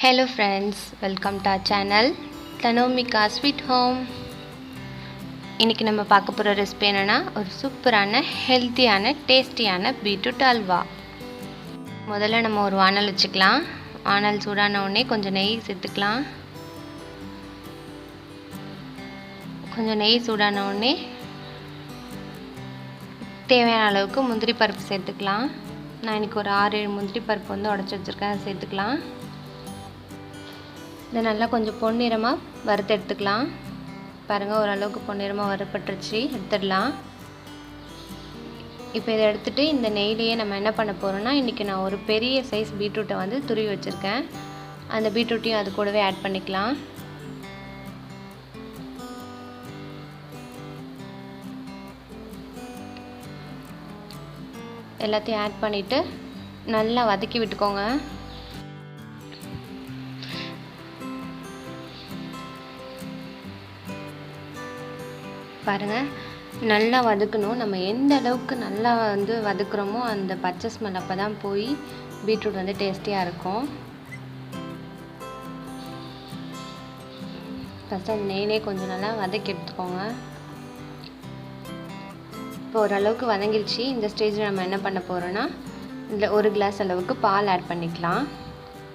Hello friends, welcome to our channel Tanomika Sweet Home. இன்னைக்கு நம்ம பார்க்க போற ரெசிபி என்னன்னா ஒரு சூப்பரான ஹெல்தியான டேஸ்டியான பீட்ரூட் அல்வா. முதல்ல நம்ம ஒரு வாணல் வச்சுக்கலாம். வாணல் சூடான உடனே கொஞ்சம் நெய் சேர்த்துக்கலாம். கொஞ்சம் நெய் சூடான உடனே தேவையான அளவுக்கு முந்திரி பருப்பு சேர்த்துக்கலாம். நான் இன்னைக்கு ஒரு 6-7 முந்திரி பருப்பு வந்து உடைச்சு வச்சிருக்கேன், அதை சேர்த்துக்கலாம். இதை நல்லா கொஞ்சம் பொன்னிறமாக வறுத்து எடுத்துக்கலாம். பாருங்கள், ஓரளவுக்கு பொன்னிறமாக வறுப்பட்டுருச்சு, எடுத்துடலாம். இப்போ இதை எடுத்துகிட்டு இந்த நெய்லேயே நம்ம என்ன பண்ண போகிறோம்னா, இன்றைக்கி நான் ஒரு பெரிய சைஸ் பீட்ரூட்டை வந்து துருவி வச்சுருக்கேன். அந்த பீட்ரூட்டையும் அது கூடவே ஆட் பண்ணிக்கலாம். எல்லாத்தையும் ஆட் பண்ணிவிட்டு நல்லா வதக்கி விட்டுக்கோங்க. பாருங்கள், நல்லா வதக்கணும். நம்ம எந்த அளவுக்கு நல்லா வந்து வதக்குறோமோ அந்த பச்சை ஸ்மெல் அப்போ தான் போய் பீட்ரூட் வந்து டேஸ்டியாக இருக்கும். ஃபஸ்ட்டு அந்த நெய்லே கொஞ்சம் நல்லா வதக்கி எடுத்துக்கோங்க. இப்போ ஓரளவுக்கு வதங்கிடுச்சு. இந்த ஸ்டேஜில் நம்ம என்ன பண்ண போகிறோன்னா, இதில் 1 கிளாஸ் அளவுக்கு பால் ஆட் பண்ணிக்கலாம்.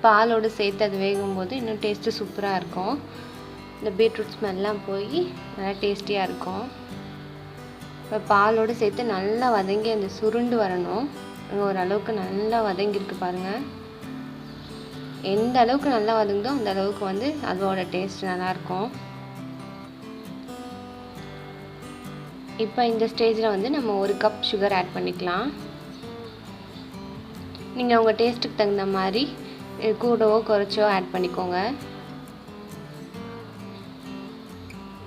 பாலோடு சேர்த்து அது வேகும்போது இன்னும் டேஸ்ட்டு சூப்பராக இருக்கும். இந்த பீட்ரூட் ஸ்மெல்லாம் போய் நல்லா டேஸ்டியாக இருக்கும். இப்போ பாலோடு சேர்த்து நல்லா வதங்கி அந்த சுருண்டு வரணும். ஓரளவுக்கு நல்லா வதங்கியிருக்கு பாருங்கள். எந்த அளவுக்கு நல்லா வதங்குதோ அந்த அளவுக்கு வந்து அதோட டேஸ்ட் நல்லாயிருக்கும். இப்போ இந்த ஸ்டேஜில் வந்து நம்ம 1 கப் சுகர் ஆட் பண்ணிக்கலாம். நீங்கள் உங்கள் டேஸ்ட்டுக்கு தகுந்த மாதிரி கூடவோ குறைச்சோ ஆட் பண்ணிக்கோங்க.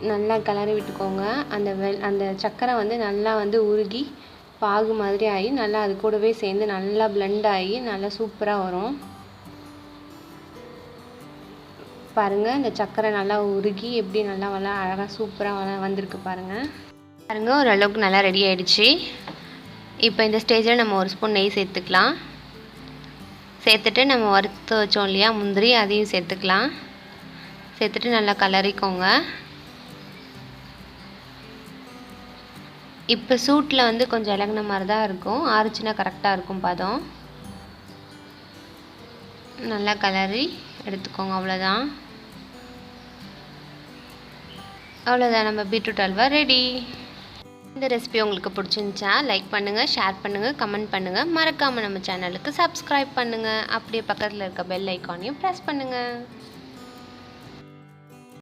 நல்லா கிளறி விட்டுக்கோங்க. அந்த சர்க்கரை வந்து நல்லா வந்து உருகி பாகு மாதிரி ஆகி நல்லா அது கூடவே சேர்ந்து நல்லா பிளெண்ட் ஆகி நல்லா சூப்பராக வரும். பாருங்கள், இந்த சர்க்கரை நல்லா உருகி எப்படி நல்லா அழகாக சூப்பராக வந்திருக்கு பாருங்கள். பாருங்கள், ஓரளவுக்கு நல்லா ரெடி ஆகிடுச்சு. இப்போ இந்த ஸ்டேஜில் நம்ம 1 ஸ்பூன் நெய் சேர்த்துக்கலாம். சேர்த்துட்டு நம்ம வறுத்து வச்சோம் இல்லையா முந்திரி, அதையும் சேர்த்துக்கலாம். சேர்த்துட்டு நல்லா கிளறிக்கோங்க. இப்போ சூட்டில் வந்து கொஞ்சம் இலகுன மாதிரி தான் இருக்கும். ஆறுச்சுன்னா கரெக்டாக இருக்கும் பதம். நல்லா கிளறி எடுத்துக்கோங்க. அவ்வளோதான் நம்ம பீட்ரூட் அல்வா ரெடி. இந்த ரெசிபி உங்களுக்கு பிடிச்சிருந்துச்சா லைக் பண்ணுங்கள், ஷேர் பண்ணுங்கள், கமெண்ட் பண்ணுங்கள். மறக்காமல் நம்ம சேனலுக்கு சப்ஸ்கிரைப் பண்ணுங்கள். அப்படியே பக்கத்தில் இருக்க பெல் ஐக்கானையும் ப்ரெஸ் பண்ணுங்கள்.